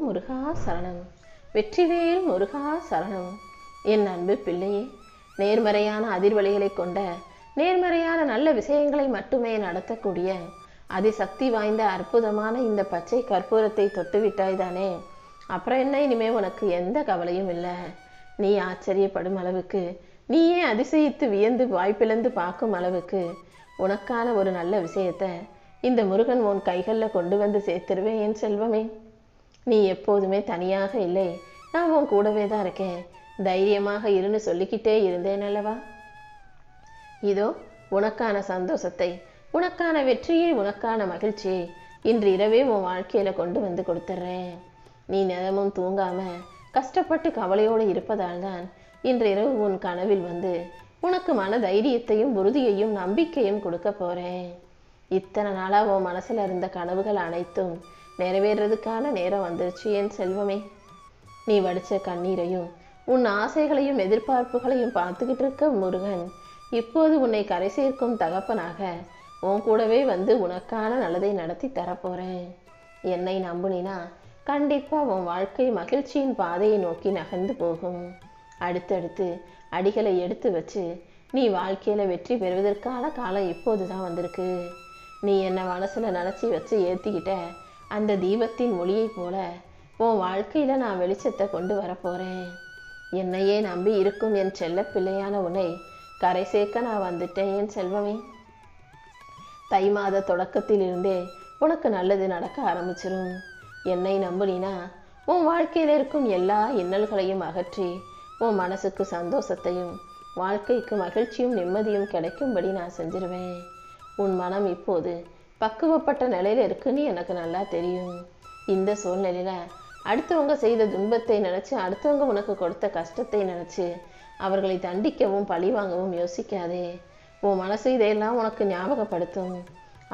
முருகா சரணம். வெற்றிவேல் முருகா சரணம். என் அன்பு பிள்ளையே, நேர்மறையான அதிர்வலைகளை கொண்ட நேர்மறையான நல்ல விஷயங்களை மட்டுமே நடத்தக்கூடிய அதிசக்தி வாய்ந்த அற்புதமான இந்த பச்சை கற்பூரத்தை தொட்டுவிட்டாய் தானே. அப்புறம் என்ன, இனிமே உனக்கு எந்த கவலையும் இல்லை. நீ ஆச்சரியப்படும் அளவுக்கு, நீயே அதிசயித்து வியந்து வாய்ப்பிழந்து பார்க்கும் அளவுக்கு உனக்கான ஒரு நல்ல விஷயத்தை இந்த முருகன் உன் கைகளில் கொண்டு வந்து சேர்த்துருவேன் என் செல்வமே. நீ எப்போதுமே தனியாக இல்லை, நான் உன் கூடவே தான் இருக்கேன். தைரியமாக இருன்னு சொல்லிக்கிட்டே இருந்தேன் அல்லவா? இதோ உனக்கான சந்தோஷத்தை, உனக்கான வெற்றியை, உனக்கான மகிழ்ச்சியை இன்று இரவே உன் வாழ்க்கையில கொண்டு வந்து கொடுத்துட்றேன். நீ நேரமும் தூங்காம கஷ்டப்பட்டு கவலையோடு இருப்பதால் தான் இன்று இரவு உன் கனவில் வந்து உனக்கு மன தைரியத்தையும் உறுதியையும் நம்பிக்கையும் கொடுக்க போறேன். இத்தனை நாளா உன் மனசுல இருந்த கனவுகள் அனைத்தும் நிறைவேறதுக்கான நேரம் வந்துருச்சு என் செல்வமே. நீ வடிச்ச கண்ணீரையும் உன் ஆசைகளையும் எதிர்பார்ப்புகளையும் பார்த்துக்கிட்டு இருக்க முருகன் இப்போது உன்னை கரை சேர்க்கும் தகப்பனாக உன் கூடவே வந்து உனக்கான நல்லதை நடத்தி தரப்போறேன். என்னை நம்புனினா கண்டிப்பா உன் வாழ்க்கை மகிழ்ச்சியின் பாதையை நோக்கி நகர்ந்து போகும். அடுத்தடுத்து அடிகளை எடுத்து வச்சு நீ வாழ்க்கையில வெற்றி பெறுவதற்கான காலம் இப்போதுதான் வந்திருக்கு. நீ என்ன மனசுல நினைச்சி வச்சு ஏத்திக்கிட்ட அந்த தீபத்தின் ஒளியை போல உன் வாழ்க்கையில நான் வெளிச்சத்தை கொண்டு வரப்போறேன். என்னையே நம்பி இருக்கும் என் செல்ல பிள்ளையான உன்னை கரை சேர்க்க நான் வந்துட்டேன் என் செல்வமே. தை மாத தொடக்கத்தில் இருந்தே உனக்கு நல்லது நடக்க ஆரம்பிச்சிரும். என்னை நம்புனினா உன் வாழ்க்கையில் இருக்கும் எல்லா இன்னல்களையும் அகற்றி உன் மனசுக்கு சந்தோஷத்தையும் வாழ்க்கைக்கு மகிழ்ச்சியும் நிம்மதியும் கிடைக்கும்படி நான் செஞ்சிருவேன். உன் மனம் இப்போது பக்குவப்பட்ட நிலையில இருக்குன்னு எனக்கு நல்லா தெரியும். இந்த சூழ்நிலையில அடுத்தவங்க செய்த துன்பத்தை நினைச்சு, அடுத்தவங்க உனக்கு கொடுத்த கஷ்டத்தை நினைச்சு அவர்களை தண்டிக்கவும் பழி வாங்கவும் யோசிக்காதே. உன் மனசு இதையெல்லாம் உனக்கு ஞாபகப்படுத்தும்.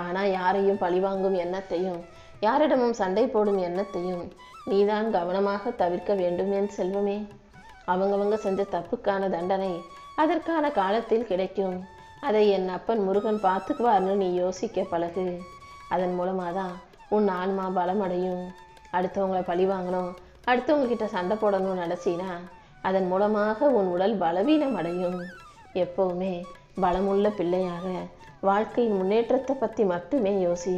ஆனா யாரையும் பழிவாங்கும் எண்ணத்தையும், யாரிடமும் சண்டை போடும் எண்ணத்தையும் நீதான் கவனமாக தவிர்க்க வேண்டும் என் செல்வமே. அவங்கவங்க செஞ்ச தப்புக்கான தண்டனை அதற்கான காலத்தில் கிடைக்கும். அதை என் அப்பன் முருகன் பார்த்துக்குவார்னு நீ யோசிக்க பழகு. அதன் மூலமாதான் உன் ஆன்மா பலமடையும். அடுத்தவங்களை பழி வாங்கணும், அடுத்தவங்க கிட்ட சண்டை போடணும்னு நினைச்சினா அதன் மூலமாக உன் உடல் பலவீனம் அடையும். எப்பவுமே பலமுள்ள பிள்ளையாக வாழ்க்கையின் முன்னேற்றத்தை பற்றி மட்டுமே யோசி.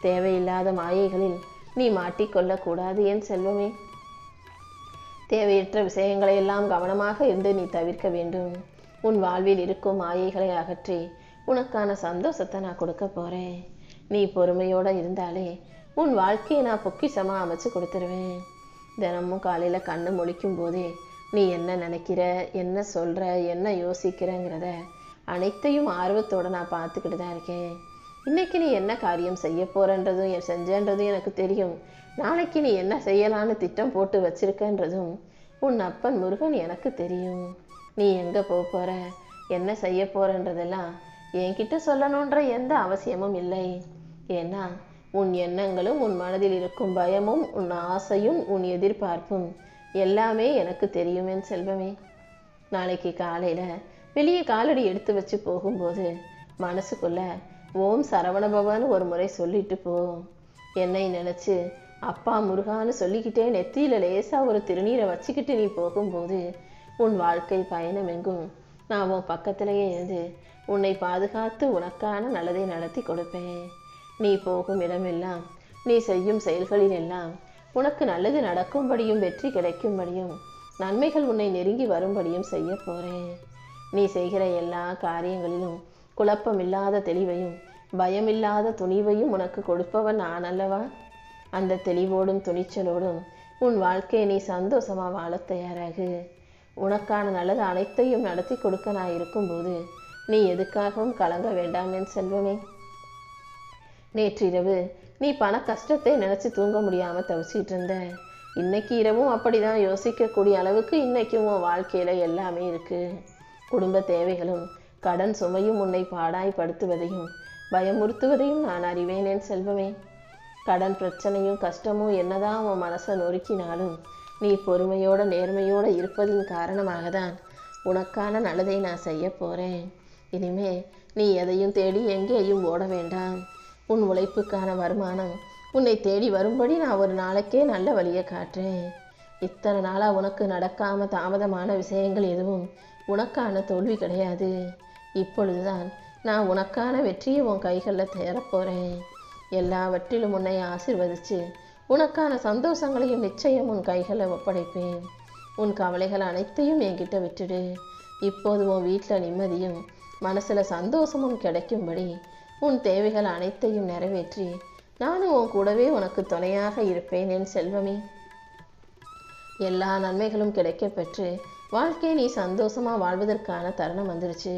தேவையில்லாத மாயைகளில் நீ மாட்டிக்கொள்ளக்கூடாது என் செல்வமே. தேவையற்ற விஷயங்களை எல்லாம் கவனமாக இருந்து நீ தவிர்க்க வேண்டும். உன் வாழ்வில் இருக்கும் மாயைகளை அகற்றி உனக்கான சந்தோஷத்தை நான் கொடுக்க போறேன். நீ பொறுமையோட இருந்தாலே உன் வாழ்க்கையை நான் பொக்கிஷமா அமைச்சு கொடுத்துருவேன். தினமும் காலையில கண்ணு முழிக்கும் போதே நீ என்ன நினைக்கிற, என்ன சொல்ற, என்ன யோசிக்கிறங்கிறத அனைத்தையும் ஆர்வத்தோட நான் பார்த்துக்கிட்டு தான் இருக்கேன். இன்னைக்கு நீ என்ன காரியம் செய்ய போறன்றதும் செஞ்சன்றதும் எனக்கு தெரியும். நாளைக்கு நீ என்ன செய்யலான்னு திட்டம் போட்டு வச்சிருக்கன்றதும் உன் அப்பன் முருகன் எனக்கு தெரியும். நீ எங்க போற, என்ன செய்ய போறன்றதெல்லாம் என்கிட்ட சொல்லணுன்ற எந்த அவசியமும் இல்லை. ஏன்னா உன் எண்ணங்களும், உன் மனதில் இருக்கும் பயமும், உன் ஆசையும், உன் எதிர்பார்ப்பும் எல்லாமே எனக்கு தெரியும் என் செல்வமே. நாளைக்கு காலையில வெளியே காலடி எடுத்து வச்சு போகும்போது மனசுக்குள்ள ஓம் சரவணபவன் ஒரு முறை சொல்லிட்டு போ. என்னை நினைச்சு அப்பா முருகான்னு சொல்லிக்கிட்டே நெத்தியில லேசா ஒரு திருநீரை வச்சுக்கிட்டு நீ போகும்போது உன் வாழ்க்கை பயணம் எங்கும் நான் உன் பக்கத்திலேயே இருந்து உன்னை பாதுகாத்து உனக்கான நல்லதை நடத்தி கொடுப்பேன். நீ போகும் இடமெல்லாம், நீ செய்யும் செயல்களில் எல்லாம் உனக்கு நல்லது நடக்கும்படியும் வெற்றி கிடைக்கும்படியும் நன்மைகள் உன்னை நெருங்கி வரும்படியும் செய்ய போறேன். நீ செய்கிற எல்லா காரியங்களிலும் குழப்பமில்லாத தெளிவையும் பயமில்லாத துணிவையும் உனக்கு கொடுப்பவன் நான் அல்லவா? அந்த தெளிவோடும் துணிச்சலோடும் உன் வாழ்க்கையை நீ சந்தோஷமா வாழ தயாராகு. உனக்கான நல்லது அனைத்தையும் நடத்தி கொடுக்க நான் இருக்கும்போது நீ எதுக்காகவும் கலங்க வேண்டாம் என் செல்வமே. நேற்றிரவு நீ பண கஷ்டத்தை நினைச்சு தூங்க முடியாம தவிச்சிட்டு இருந்த. இன்னைக்கு இரவும் அப்படிதான் யோசிக்கக்கூடிய அளவுக்கு இன்னைக்கும் உன் வாழ்க்கையில எல்லாமே இருக்கு. குடும்ப தேவைகளும் கடன் சுமையும் உன்னை பாடாய்படுத்துவதையும் பயமுறுத்துவதையும் நான் அறிவேன் என் செல்வமே. கடன் பிரச்சனையும் கஷ்டமும் என்னதான் உன் மனசை நொறுக்கினாலும் நீ பொறுமையோட நேர்மையோட இருப்பதின் காரணமாக தான் உனக்கான நல்லதை நான் செய்ய போறேன். இனிமே நீ எதையும் தேடி எங்கேயும் ஓட வேண்டாம். உன் உழைப்புக்கான வருமானம் உன்னை தேடி வரும்படி நான் ஒரு நாளைக்கே நல்ல வழியை காட்டுறேன். இத்தனை நாளாக உனக்கு நடக்காமல் தாமதமான விஷயங்கள் எதுவும் உனக்கான தோல்வி கிடையாது. இப்பொழுதுதான் நான் உனக்கான வெற்றியை உன் கைகளில் தேரப்போகிறேன். எல்லாவற்றிலும் உன்னை ஆசீர்வதித்து உனக்கான சந்தோஷங்களையும் நிச்சயம் உன் கைகளில் ஒப்படைப்பேன். உன் கவலைகள் அனைத்தையும் என்கிட்ட விட்டுடு. இப்போது உன் வீட்டில் நிம்மதியும் மனசில் சந்தோஷமும் கிடைக்கும்படி உன் தேவைகள் அனைத்தையும் நிறைவேற்றி நானும் உன் கூடவே உனக்கு துணையாக இருப்பேன் என் செல்வமே. எல்லா நன்மைகளும் கிடைக்க பெற்று வாழ்க்கையை நீ சந்தோஷமாக வாழ்வதற்கான தருணம் வந்துருச்சு.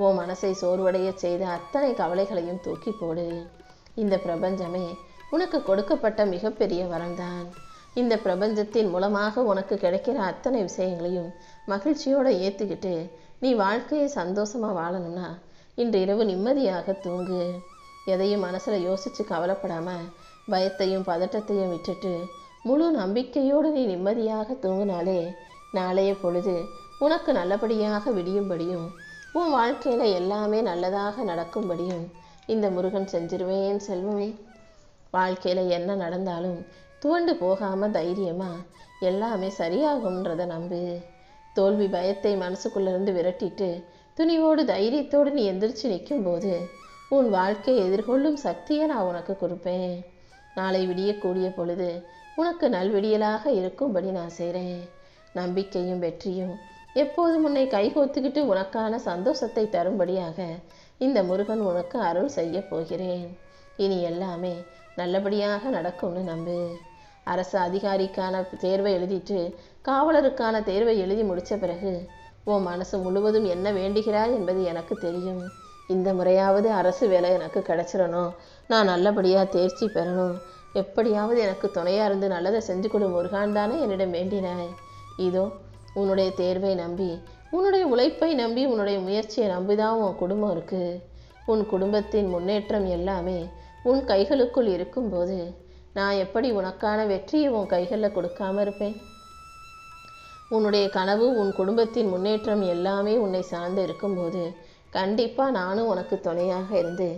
உன் மனசை சோர்வடைய செய்த அத்தனை கவலைகளையும் தூக்கி போடு. இந்த பிரபஞ்சமே உனக்கு கொடுக்கப்பட்ட மிகப்பெரிய வரம்தான். இந்த பிரபஞ்சத்தின் மூலமாக உனக்கு கிடைக்கிற அத்தனை விஷயங்களையும் மகிழ்ச்சியோடு ஏற்றுக்கிட்டு நீ வாழ்க்கையை சந்தோஷமாக வாழணும்னா இன்று இரவு நிம்மதியாக தூங்கு. எதையும் மனசில் யோசித்து கவலைப்படாமல் பயத்தையும் பதட்டத்தையும் விட்டுட்டு முழு நம்பிக்கையோடு நீ நிம்மதியாக தூங்கினாலே நாளைய பொழுது உனக்கு நல்லபடியாக விடியும்படியும் உன் வாழ்க்கையில் எல்லாமே நல்லதாக நடக்கும்படியும் இந்த முருகன் செஞ்சிருவேன் செல்வமே. வாழ்க்கையில் என்ன நடந்தாலும் துவண்டு போகாமல் தைரியமாக எல்லாமே சரியாகும்ன்றதை நம்பு. தோல்வி பயத்தை மனசுக்குள்ளேருந்து விரட்டிட்டு துணிவோடு தைரியத்தோடு நீ எந்திரிச்சு நிற்கும்போது உன் வாழ்க்கையை எதிர்கொள்ளும் சக்தியை நான் உனக்கு கொடுப்பேன். நாளை விடியக்கூடிய பொழுது உனக்கு நல்விடியலாக இருக்கும்படி நான் செய்கிறேன். நம்பிக்கையும் வெற்றியும் எப்போதும் உன்னை கைகோத்துக்கிட்டு உனக்கான சந்தோஷத்தை தரும்படியாக இந்த முருகன் உனக்கு அருள் செய்ய போகிறேன். இனி எல்லாமே நல்லபடியாக நடக்கும்னு நம்பு. அரசு அதிகாரிக்கான தேர்வை எழுதிட்டு காவலருக்கான தேர்வை எழுதி முடித்த பிறகு உன் மனசு முழுவதும் என்ன வேண்டுகிறாய் என்பது எனக்கு தெரியும். இந்த முறையாவது அரசு வேலை எனக்கு கிடைச்சிடணும், நான் நல்லபடியாக தேர்ச்சி பெறணும், எப்படியாவது எனக்கு துணையாக இருந்து நல்லதை செஞ்சு கொடு முருகான் தானே என்னிடம் வேண்டினாய். இதோ உன்னுடைய தேர்வை நம்பி உன்னுடைய உழைப்பை நம்பி உன்னுடைய முயற்சியை நம்பிதான் உன் குடும்பம் இருக்குது. உன் குடும்பத்தின் முன்னேற்றம் எல்லாமே உன் கைகளுக்குள் இருக்கும்போது நான் எப்படி உனக்கான வெற்றியை உன் கைகளில் கொடுக்காம இருப்பேன்? உன்னுடைய கனவு உன் குடும்பத்தின் முன்னேற்றம் எல்லாமே உன்னை சார்ந்து இருக்கும்போது கண்டிப்பாக நானும் உனக்கு துணையாக இருந்து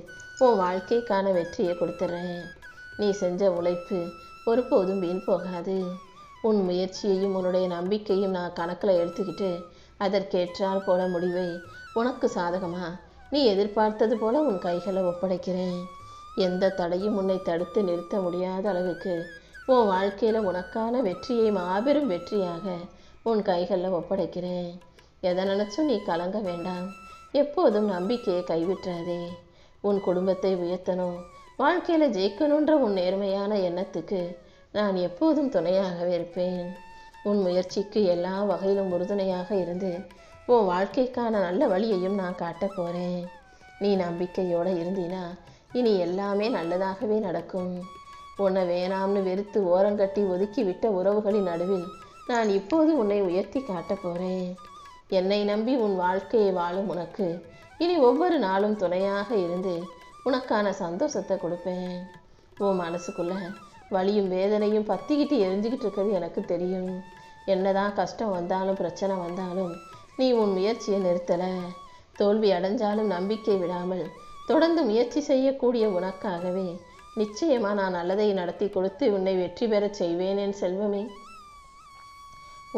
உன் வாழ்க்கைக்கான வெற்றியை கொடுத்துட்றேன். நீ செஞ்ச உழைப்பு ஒருபோதும் வீண் போகாது. உன் முயற்சியையும் உன்னுடைய நம்பிக்கையும் நான் கணக்கில் எடுத்துக்கிட்டு அதற்கேற்றால் போல முடிவை உனக்கு சாதகமாக நீ எதிர்பார்த்தது போல உன் கைகளை ஒப்படைக்கிறேன். எந்த தடையும் உன்னை தடுத்து நிறுத்த முடியாத அளவுக்கு உன் வாழ்க்கையில் உனக்கான வெற்றியை மாபெரும் வெற்றியாக உன் கைகளில் ஒப்படைக்கிறேன். எதை நினச்சும் நீ கலங்க வேண்டாம். எப்போதும் நம்பிக்கையை கைவிட்டாதே. உன் குடும்பத்தை உயர்த்தணும், வாழ்க்கையில் ஜெயிக்கணுன்ற உன் நேர்மையான எண்ணத்துக்கு நான் எப்போதும் துணையாகவே இருப்பேன். உன் முயற்சிக்கு எல்லா வகையிலும் உறுதுணையாக இருந்து உன் வாழ்க்கைக்கான நல்ல வழியையும் நான் காட்டப் போகிறேன். நீ நம்பிக்கையோடு இருந்தீனா இனி எல்லாமே நல்லதாகவே நடக்கும். உன்னை வேணாம்னு வெறுத்து ஓரங்கட்டி ஒதுக்கி விட்ட உறவுகளின் நடுவில் நான் இப்போது உன்னை உயர்த்தி காட்டப் போகிறேன். என்னை நம்பி உன் வாழ்க்கையை வாழும் உனக்கு இனி ஒவ்வொரு நாளும் துணையாக இருந்து உனக்கான சந்தோஷத்தை கொடுப்பேன். உன் மனசுக்குள்ள வலியும் வேதனையும் பற்றிக்கிட்டு எரிஞ்சுக்கிட்டு இருக்கிறது எனக்கு தெரியும். என்னதான் கஷ்டம் வந்தாலும் பிரச்சனை வந்தாலும் நீ உன் முயற்சியை நிறுத்தலை. தோல்வி அடைஞ்சாலும் நம்பிக்கை விடாமல் தொடர்ந்து முயற்சி செய்யக்கூடிய உனக்காகவே நிச்சயமாக நான் நல்லதை நடத்தி கொடுத்து உன்னை வெற்றி பெறச் செய்வேன் என் செல்வமே.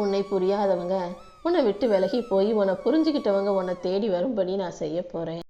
உன்னை புரியாதவங்க உன்னை விட்டு விலகி போய் உன்னை புரிஞ்சுக்கிட்டவங்க உன்னை தேடி வரும்படி நான் செய்ய போகிறேன்.